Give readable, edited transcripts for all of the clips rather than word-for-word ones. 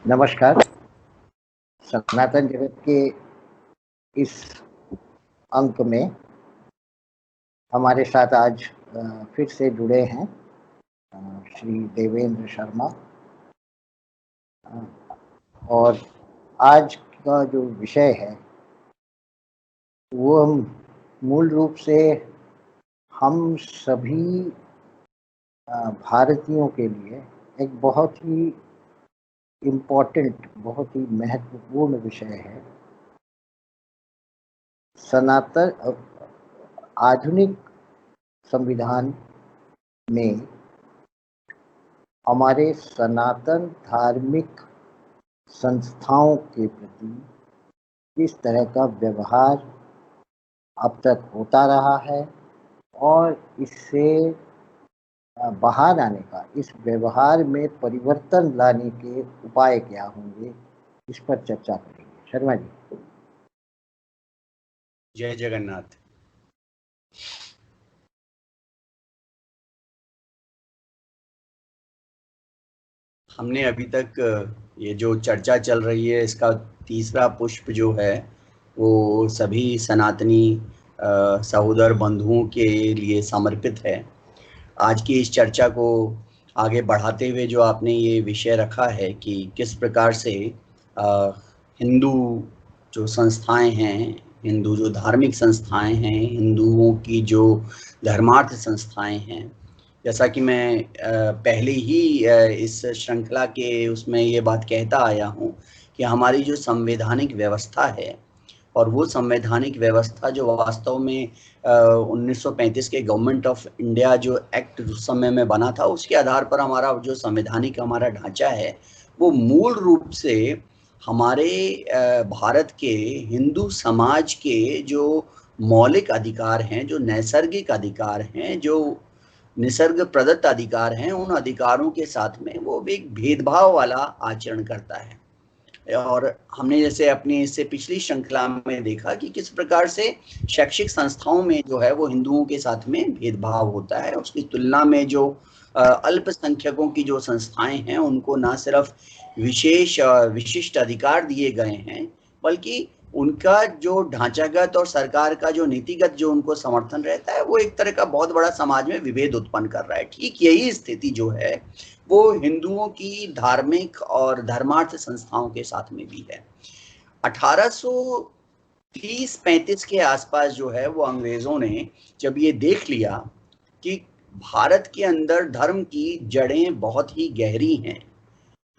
नमस्कार। सनातन जगत के इस अंक में हमारे साथ आज फिर से जुड़े हैं श्री देवेंद्र शर्मा। और आज का जो विषय है वो मूल रूप से हम सभी भारतीयों के लिए एक बहुत ही इम्पोर्टेंट, बहुत ही महत्वपूर्ण विषय है। सनातन आधुनिक संविधान में हमारे सनातन धार्मिक संस्थाओं के प्रति किस तरह का व्यवहार अब तक होता रहा है और इससे बाहर आने का, इस व्यवहार में परिवर्तन लाने के उपाय क्या होंगे, इस पर चर्चा करेंगे। शर्मा जी। जय जगन्नाथ। हमने अभी तक ये जो चर्चा चल रही है इसका तीसरा पुष्प जो है वो सभी सनातनी सहोदर बंधुओं के लिए समर्पित है। आज की इस चर्चा को आगे बढ़ाते हुए जो आपने ये विषय रखा है कि किस प्रकार से हिंदू जो संस्थाएं हैं, हिंदू जो धार्मिक संस्थाएं हैं, हिंदुओं की जो धर्मार्थ संस्थाएं हैं, जैसा कि मैं पहले ही इस श्रृंखला के उसमें ये बात कहता आया हूँ कि हमारी जो संवैधानिक व्यवस्था है और वो संवैधानिक व्यवस्था जो वास्तव में 1935 के गवर्नमेंट ऑफ इंडिया जो एक्ट उस समय में बना था, उसके आधार पर हमारा जो संवैधानिक हमारा ढांचा है वो मूल रूप से हमारे भारत के हिंदू समाज के जो मौलिक अधिकार हैं, जो नैसर्गिक अधिकार हैं, जो निसर्ग प्रदत्त अधिकार हैं, उन अधिकारों के साथ में वो एक भेदभाव वाला आचरण करता है। और हमने जैसे अपनी इससे पिछली श्रृंखला में देखा कि किस प्रकार से शैक्षिक संस्थाओं में जो है वो हिंदुओं के साथ में भेदभाव होता है। उसकी तुलना में जो अल्पसंख्यकों की जो संस्थाएं हैं उनको ना सिर्फ विशेष विशिष्ट अधिकार दिए गए हैं, बल्कि उनका जो ढांचागत और सरकार का जो नीतिगत जो उनको समर्थन रहता है वो एक तरह का बहुत बड़ा समाज में विभेद उत्पन्न कर रहा है। ठीक यही स्थिति जो है वो हिंदुओं की धार्मिक और धर्मार्थ संस्थाओं के साथ में भी है। 1830-35 के आसपास जो है वो अंग्रेजों ने जब ये देख लिया कि भारत के अंदर धर्म की जड़ें बहुत ही गहरी हैं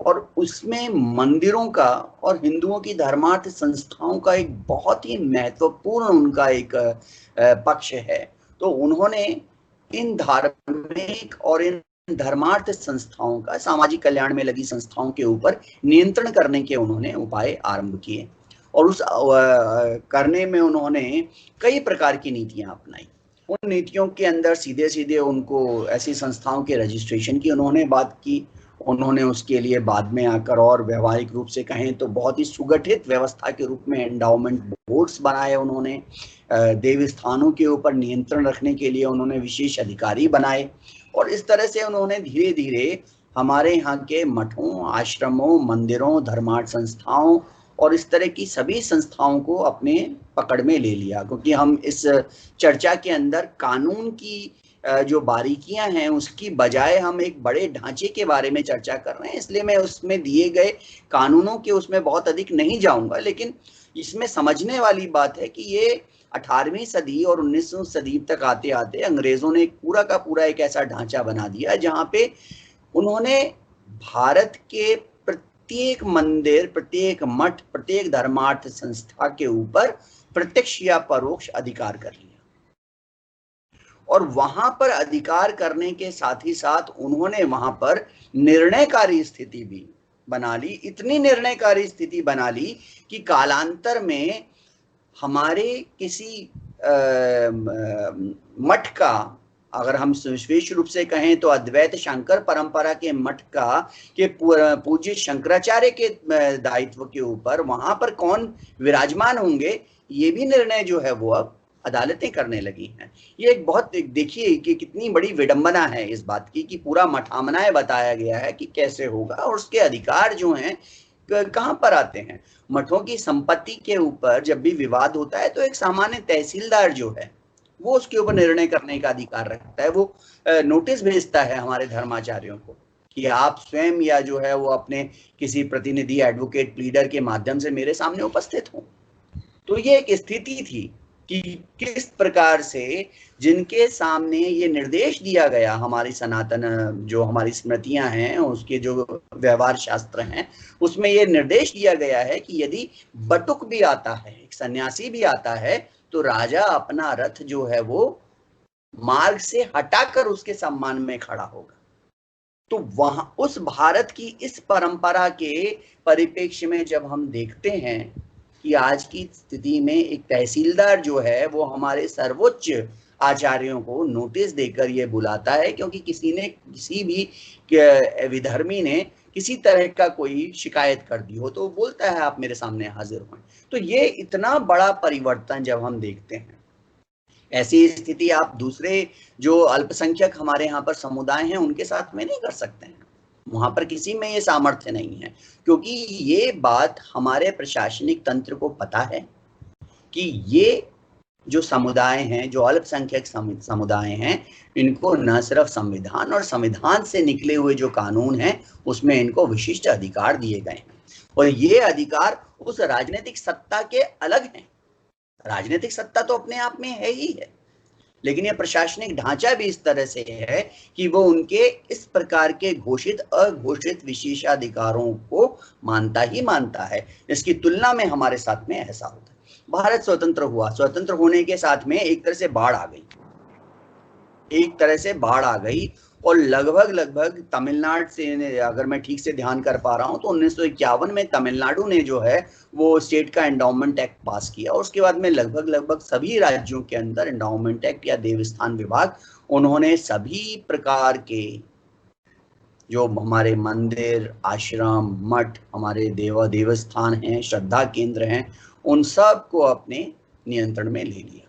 और उसमें मंदिरों का और हिंदुओं की धर्मार्थ संस्थाओं का एक बहुत ही महत्वपूर्ण उनका एक पक्ष है, तो उन्होंने इन धार्मिक और इन धर्मार्थ संस्थाओं का, सामाजिक कल्याण में लगी संस्थाओं के ऊपर नियंत्रण करने के उन्होंने उपाय आरंभ किए और उस करने में उन्होंने कई प्रकार की नीतियां अपनाई। उन नीतियों के अंदर सीधे सीधे उनको ऐसी संस्थाओं के रजिस्ट्रेशन की उन्होंने बात की। उन्होंने उसके लिए बाद में आकर और व्यवहारिक रूप से कहें तो बहुत ही सुगठित व्यवस्था के रूप में एंडाउमेंट बोर्ड्स बनाए। उन्होंने देव स्थानों के ऊपर नियंत्रण रखने के लिए उन्होंने विशेष अधिकारी बनाए और इस तरह से उन्होंने धीरे धीरे हमारे यहाँ के मठों, आश्रमों, मंदिरों, धर्मार्थ संस्थाओं और इस तरह की सभी संस्थाओं को अपने पकड़ में ले लिया। क्योंकि हम इस चर्चा के अंदर कानून की जो बारीकियां हैं उसकी बजाय हम एक बड़े ढांचे के बारे में चर्चा कर रहे हैं, इसलिए मैं उसमें दिए गए कानूनों के उसमें बहुत अधिक नहीं जाऊंगा। लेकिन इसमें समझने वाली बात है कि ये 18वीं सदी और 19वीं सदी तक आते आते अंग्रेजों ने पूरा का पूरा एक ऐसा ढांचा बना दिया जहां पे उन्होंने भारत के प्रत्येक मंदिर, प्रत्येक मठ, प्रत्येक धर्मार्थ संस्था के ऊपर प्रत्यक्ष या परोक्ष अधिकार कर लिया और वहां पर अधिकार करने के साथ ही साथ उन्होंने वहां पर निर्णयकारी स्थिति भी बना ली। इतनी निर्णयकारी स्थिति बना ली कि कालांतर में हमारे किसी मठ का, अगर हम विशेष रूप से कहें तो अद्वैत शंकर परंपरा के मठ का के पूज्य शंकराचार्य के दायित्व के ऊपर वहां पर कौन विराजमान होंगे, ये भी निर्णय जो है वो अब अदालतें करने लगी हैं। ये एक बहुत देखिए कि कितनी बड़ी विडंबना है इस बात की कि पूरा मठामनाए बताया गया है कि कैसे होगा और उसके अधिकार जो हैं कहाँ पर आते हैं? मठों की संपत्ति के ऊपर जब भी विवाद होता है तो एक सामान्य तहसीलदार जो है वो उसके ऊपर निर्णय करने का अधिकार रखता है। वो नोटिस भेजता है हमारे धर्माचार्यों को कि आप स्वयं या जो है वो अपने किसी प्रतिनिधि, एडवोकेट, प्लीडर के माध्यम से मेरे सामने उपस्थित हो। तो ये एक स्थिति थी कि किस प्रकार से जिनके सामने ये निर्देश दिया गया, हमारी सनातन जो हमारी स्मृतियां हैं, उसके जो व्यवहार शास्त्र हैं, उसमें ये निर्देश दिया गया है कि यदि बटुक भी आता है, एक सन्यासी भी आता है, तो राजा अपना रथ जो है वो मार्ग से हटाकर उसके सम्मान में खड़ा होगा। तो वहां उस भारत की इस परंपरा के परिप्रेक्ष्य में जब हम देखते हैं कि आज की स्थिति में एक तहसीलदार जो है वो हमारे सर्वोच्च आचार्यों को नोटिस देकर ये बुलाता है क्योंकि किसी भी विधर्मी ने किसी तरह का कोई शिकायत कर दी हो, तो बोलता है आप मेरे सामने हाजिर हों। तो ये इतना बड़ा परिवर्तन जब हम देखते हैं, ऐसी स्थिति आप दूसरे जो अल्पसंख्यक हमारे यहाँ पर समुदाय हैं उनके साथ में नहीं कर सकते हैं। वहां पर किसी में ये सामर्थ्य नहीं है, क्योंकि ये बात हमारे प्रशासनिक तंत्र को पता है कि ये जो समुदाय हैं, जो अल्पसंख्यक समुदाय हैं, इनको न सिर्फ संविधान और संविधान से निकले हुए जो कानून हैं उसमें इनको विशिष्ट अधिकार दिए गए हैं, और ये अधिकार उस राजनीतिक सत्ता के अलग हैं। राजनीतिक सत्ता तो अपने आप में है ही है, लेकिन यह प्रशासनिक ढांचा भी इस तरह से है कि वो उनके इस प्रकार के घोषित अघोषित विशेषाधिकारों को मानता ही मानता है। इसकी तुलना में हमारे साथ में ऐसा होता है। भारत स्वतंत्र हुआ, स्वतंत्र होने के साथ में एक तरह से बाढ़ आ गई, और लगभग तमिलनाडु से, अगर मैं ठीक से ध्यान कर पा रहा हूं, तो 1951 में तमिलनाडु ने जो है वो स्टेट का एंडाउमेंट एक्ट पास किया, और उसके बाद में लगभग सभी राज्यों के अंदर एंडाउमेंट एक्ट या देवस्थान विभाग, उन्होंने सभी प्रकार के जो हमारे मंदिर, आश्रम, मठ, हमारे देवस्थान हैं, श्रद्धा केंद्र हैं, उन सब को अपने नियंत्रण में ले लिया।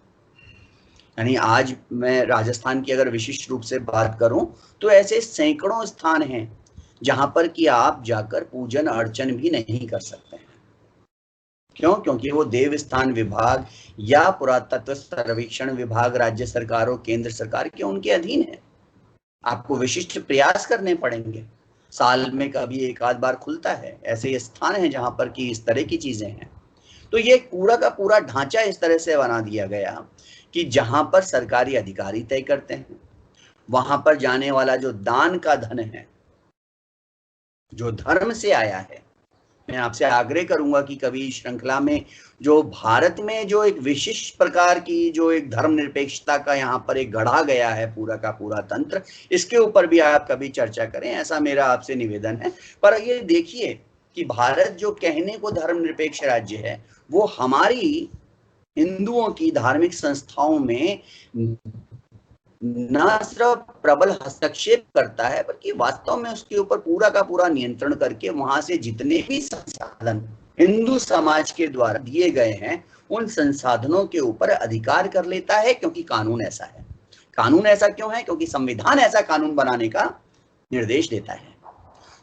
यानी आज मैं राजस्थान की अगर विशिष्ट रूप से बात करूं तो ऐसे सैकड़ों स्थान हैं जहां पर कि आप जाकर पूजन अर्चन भी नहीं कर सकते हैं। क्यों? क्योंकि वो देवस्थान विभाग या पुरातत्व सर्वेक्षण विभाग राज्य सरकार और केंद्र सरकार के उनके अधीन है। आपको विशिष्ट प्रयास करने पड़ेंगे। साल में कभी एक आध बार खुलता है, ऐसे स्थान है जहां पर कि इस तरह की चीजें हैं। तो ये पूरा का पूरा ढांचा इस तरह से बना दिया गया कि जहां पर सरकारी अधिकारी तय करते हैं, वहां पर जाने वाला जो दान का धन है, जो धर्म से आया है, मैं आपसे आग्रह करूंगा कि कभी श्रृंखला में जो भारत में जो एक विशिष्ट प्रकार की जो एक धर्मनिरपेक्षता का यहाँ पर एक गढ़ा गया है पूरा का पूरा तंत्र, इसके ऊपर भी आप कभी चर्चा करें, ऐसा मेरा आपसे निवेदन है। पर ये देखिए कि भारत जो कहने को धर्मनिरपेक्ष राज्य है, वो हमारी हिंदुओं की धार्मिक संस्थाओं में न सिर्फ प्रबल हस्तक्षेप करता है, बल्कि वास्तव में उसके ऊपर पूरा का पूरा नियंत्रण करके वहां से जितने भी संसाधन हिंदू समाज के द्वारा दिए गए हैं, उन संसाधनों के ऊपर अधिकार कर लेता है, क्योंकि कानून ऐसा है। कानून ऐसा क्यों है? क्योंकि संविधान ऐसा कानून बनाने का निर्देश देता है।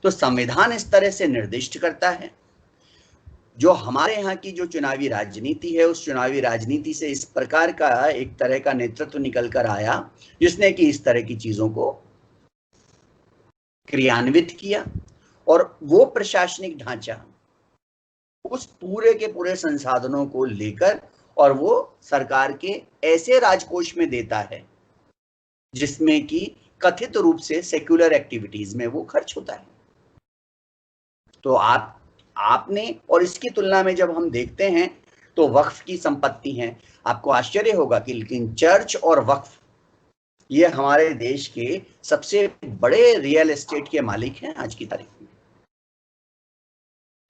तो संविधान इस तरह से निर्दिष्ट करता है। जो हमारे यहाँ की जो चुनावी राजनीति है, उस चुनावी राजनीति से इस प्रकार का एक तरह का नेतृत्व निकल कर आया जिसने कि इस तरह की चीजों को क्रियान्वित किया, और वो प्रशासनिक ढांचा उस पूरे के पूरे संसाधनों को लेकर और वो सरकार के ऐसे राजकोष में देता है जिसमें कि कथित रूप से सेक्युलर एक्टिविटीज में वो खर्च होता है। तो आपने और इसकी तुलना में जब हम देखते हैं तो वक्फ की संपत्ति है, आपको आश्चर्य होगा कि लेकिन चर्च और वक्फ ये हमारे देश के सबसे बड़े रियल एस्टेट के मालिक हैं आज की तारीख में।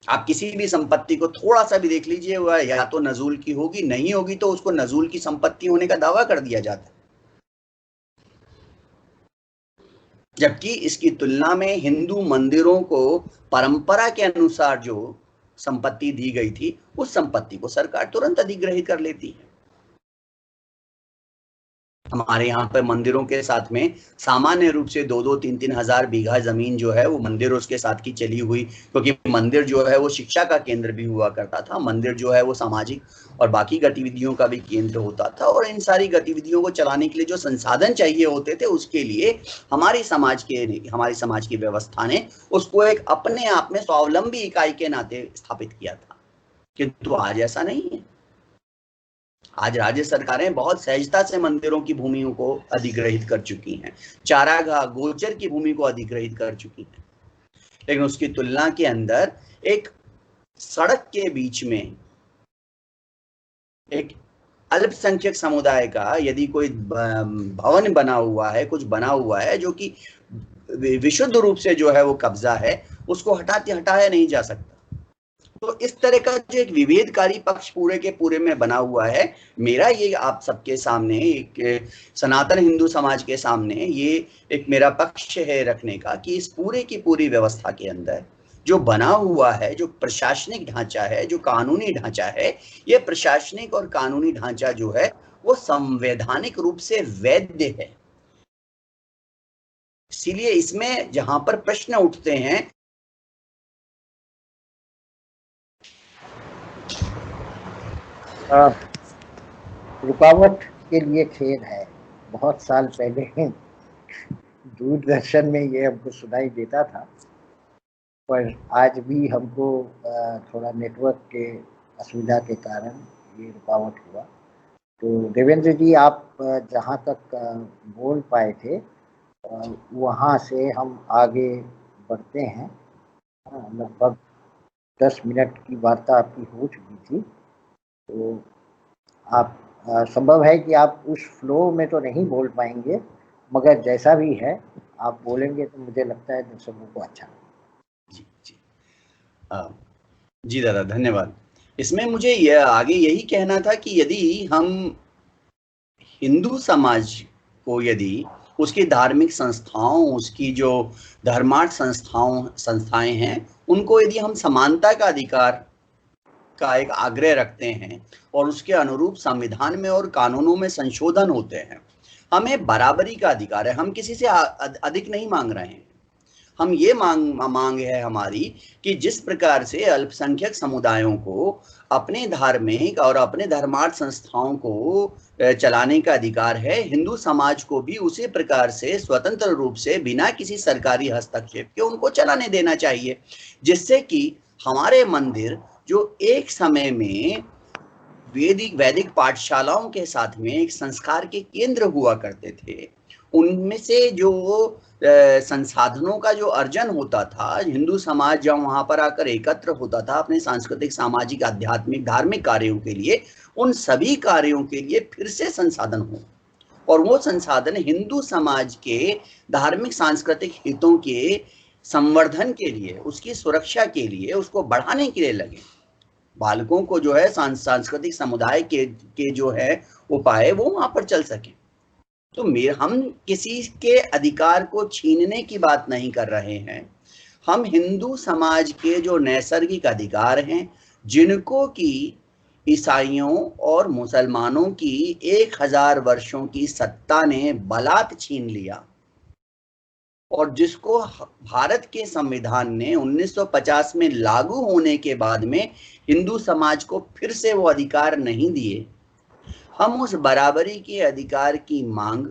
आप किसी भी संपत्ति को थोड़ा सा भी देख लीजिए, वह या तो नजूल की होगी, नहीं होगी तो उसको नजूल की संपत्ति होने का दावा कर दिया जाता है। जबकि इसकी तुलना में हिंदू मंदिरों को परंपरा के अनुसार जो संपत्ति दी गई थी, उस संपत्ति को सरकार तुरंत अधिग्रहित कर लेती है। हमारे यहाँ पे मंदिरों के साथ में सामान्य रूप से 2-3 हजार बीघा जमीन जो है वो मंदिरों के साथ की चली हुई, क्योंकि मंदिर जो है वो शिक्षा का केंद्र भी हुआ करता था, मंदिर जो है वो सामाजिक और बाकी गतिविधियों का भी केंद्र होता था, और इन सारी गतिविधियों को चलाने के लिए जो संसाधन चाहिए होते थे उसके लिए हमारी समाज की व्यवस्था ने उसको एक अपने आप में स्वावलंबी इकाई के नाते स्थापित किया था। किंतु आज ऐसा नहीं है। आज राज्य सरकारें बहुत सहजता से मंदिरों की भूमियों को अधिग्रहित कर चुकी हैं, चारागाह गोचर की भूमि को अधिग्रहित कर चुकी हैं, लेकिन उसकी तुलना के अंदर एक सड़क के बीच में एक अल्पसंख्यक समुदाय का यदि कोई भवन बना हुआ है, कुछ बना हुआ है जो कि विशुद्ध रूप से जो है वो कब्जा है, उसको हटाया नहीं जा सकता। तो इस तरह का जो एक विभेदकारी पक्ष पूरे के पूरे में बना हुआ है, मेरा ये आप सबके सामने, एक सनातन हिंदू समाज के सामने ये एक मेरा पक्ष है रखने का कि इस पूरे की पूरी व्यवस्था के अंदर जो बना हुआ है, जो प्रशासनिक ढांचा है, जो कानूनी ढांचा है, ये प्रशासनिक और कानूनी ढांचा जो है वो संवैधानिक रूप से वैध है। इसीलिए इसमें जहां पर प्रश्न उठते हैं, रुकावट के लिए खेद है। बहुत साल पहले दूरदर्शन में ये हमको सुनाई देता था, पर आज भी हमको थोड़ा नेटवर्क के असुविधा के कारण ये रुकावट हुआ। तो देवेंद्र जी, आप जहाँ तक बोल पाए थे वहाँ से हम आगे बढ़ते हैं। लगभग 10 मिनट की वार्ता आपकी हो चुकी थी, तो आप संभव है कि आप उस फ्लो में तो नहीं बोल पाएंगे, मगर जैसा भी है आप बोलेंगे तो मुझे लगता है दर्शकों को अच्छा। जी दादा, धन्यवाद। इसमें मुझे आगे यही कहना था कि यदि हम हिंदू समाज को, यदि उसकी धार्मिक संस्थाओं, उसकी जो धर्मार्थ संस्थाएं हैं, उनको यदि हम समानता का अधिकार का एक आग्रह रखते हैं और उसके अनुरूप संविधान में और कानूनों में संशोधन होते हैं, हमें बराबरी का अधिकार है, हम किसी से अधिक नहीं मांग रहे हैं। हम ये मांग है हमारी कि जिस प्रकार से अल्पसंख्यक समुदायों को अपने धार्मिक और अपने धर्मार्थ संस्थाओं को चलाने का अधिकार है, हिंदू समाज को भी उसी प्रकार से स्वतंत्र रूप से बिना किसी सरकारी हस्तक्षेप के उनको चलाने देना चाहिए, जिससे कि हमारे मंदिर जो एक समय में वैदिक पाठशालाओं के साथ में एक संस्कार के केंद्र हुआ करते थे, उनमें से जो संसाधनों का जो अर्जन होता था, हिंदू समाज जब वहां पर आकर एकत्र होता था अपने सांस्कृतिक, सामाजिक, आध्यात्मिक, धार्मिक कार्यों के लिए, उन सभी कार्यों के लिए फिर से संसाधन हो, और वो संसाधन हिंदू समाज के धार्मिक सांस्कृतिक हितों के संवर्धन के लिए, उसकी सुरक्षा के लिए, उसको बढ़ाने के लिए लगे। बालकों को जो है सांस्कृतिक समुदाय के जो है उपाय वो वहां पर चल सके। तो हम किसी के अधिकार को छीनने की बात नहीं कर रहे हैं, हम हिंदू समाज के जो नैसर्गिक अधिकार हैं, जिनको कि ईसाइयों और मुसलमानों की 1000 वर्षों की सत्ता ने बलात् छीन लिया, और जिसको भारत के संविधान ने 1950 में लागू होने के बाद में हिंदू समाज को फिर से वो अधिकार नहीं दिए, हम उस बराबरी के अधिकार की मांग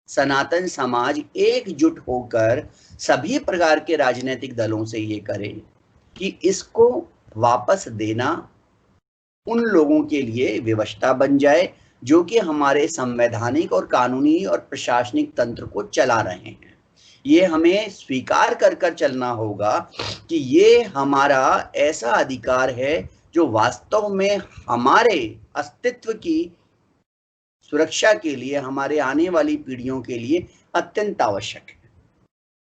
सनातन समाज एकजुट होकर सभी प्रकार के राजनीतिक दलों से ये करे कि इसको वापस देना उन लोगों के लिए विवशता बन जाए जो कि हमारे संवैधानिक और कानूनी और प्रशासनिक तंत्र को चला रहे हैं। ये हमें स्वीकार कर चलना होगा कि ये हमारा ऐसा अधिकार है जो वास्तव में हमारे अस्तित्व की सुरक्षा के लिए, हमारे आने वाली पीढ़ियों के लिए अत्यंत आवश्यक है।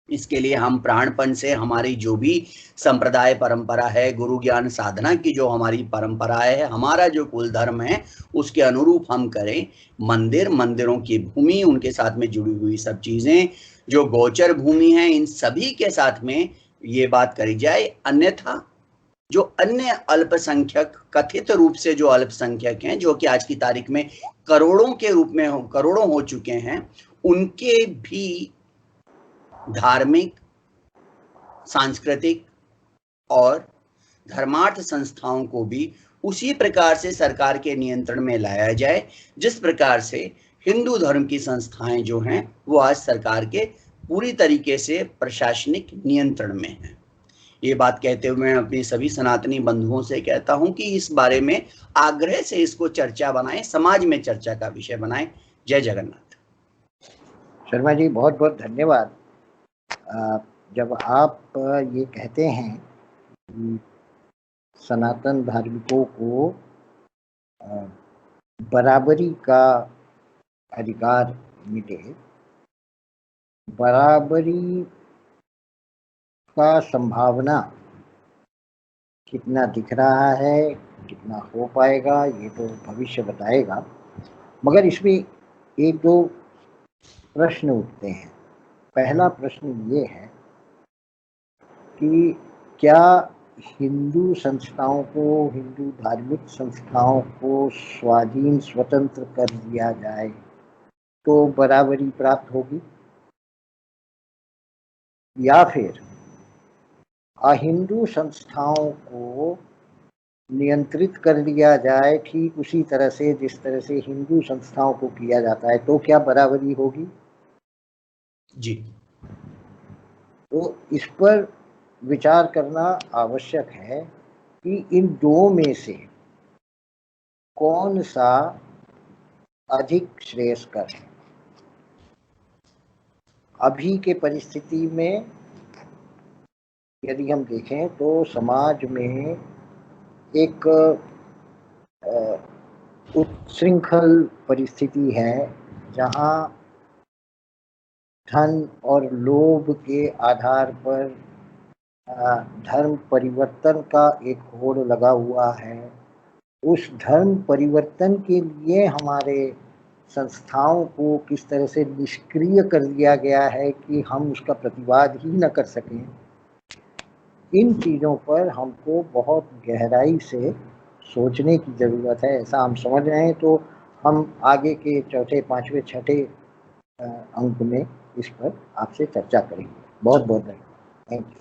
इसके लिए हम प्राणपण से हमारी जो भी संप्रदाय परंपरा है, गुरु ज्ञान साधना की जो हमारी परंपरा है, हमारा जो कुल धर्म है, उसके अनुरूप हम करें। मंदिरों की भूमि, उनके साथ में जुड़ी हुई सब चीजें, जो गोचर भूमि है, इन सभी के साथ में ये बात करी जाए। अन्यथा जो अन्य अल्पसंख्यक, कथित रूप से जो अल्पसंख्यक हैं, जो कि आज की तारीख में करोड़ों के रूप में करोड़ों हो चुके हैं, उनके भी धार्मिक, सांस्कृतिक और धर्मार्थ संस्थाओं को भी उसी प्रकार से सरकार के नियंत्रण में लाया जाए जिस प्रकार से हिंदू धर्म की संस्थाएं जो हैं वो आज सरकार के पूरी तरीके से प्रशासनिक नियंत्रण में हैं। ये बात कहते हुए मैं अपनी सभी सनातनी बंधुओं से कहता हूं कि इस बारे में आग्रह से इसको चर्चा बनाएं, समाज में चर्चा का विषय बनाएं। जय जगन्नाथ। शर्मा जी, बहुत बहुत धन्यवाद। जब आप ये कहते हैं कि सनातन धार्मिकों को बराबरी का अधिकार मिले, बराबरी का संभावना कितना दिख रहा है, कितना हो पाएगा, ये तो भविष्य बताएगा, मगर इसमें एक दो प्रश्न उठते हैं। पहला प्रश्न ये है कि क्या हिंदू संस्थाओं को, हिंदू धार्मिक संस्थाओं को स्वाधीन, स्वतंत्र कर दिया जाए तो बराबरी प्राप्त होगी, या फिर अहिंदू संस्थाओं को नियंत्रित कर लिया जाए ठीक उसी तरह से जिस तरह से हिंदू संस्थाओं को किया जाता है, तो क्या बराबरी होगी? जी, तो इस पर विचार करना आवश्यक है कि इन दो में से कौन सा अधिक श्रेयस्कर है। अभी के परिस्थिति में यदि हम देखें तो समाज में एक उच्छृंखल परिस्थिति है जहां धन और लोभ के आधार पर धर्म परिवर्तन का एक होड़ लगा हुआ है। उस धर्म परिवर्तन के लिए हमारे संस्थाओं को किस तरह से निष्क्रिय कर दिया गया है कि हम उसका प्रतिवाद ही न कर सकें। इन चीज़ों पर हमको बहुत गहराई से सोचने की ज़रूरत है, ऐसा हम समझ रहे हैं। तो हम आगे के चौथे, पाँचवें, छठे अंक में इस पर आपसे चर्चा करेंगे। बहुत बहुत धन्यवाद। Thank you.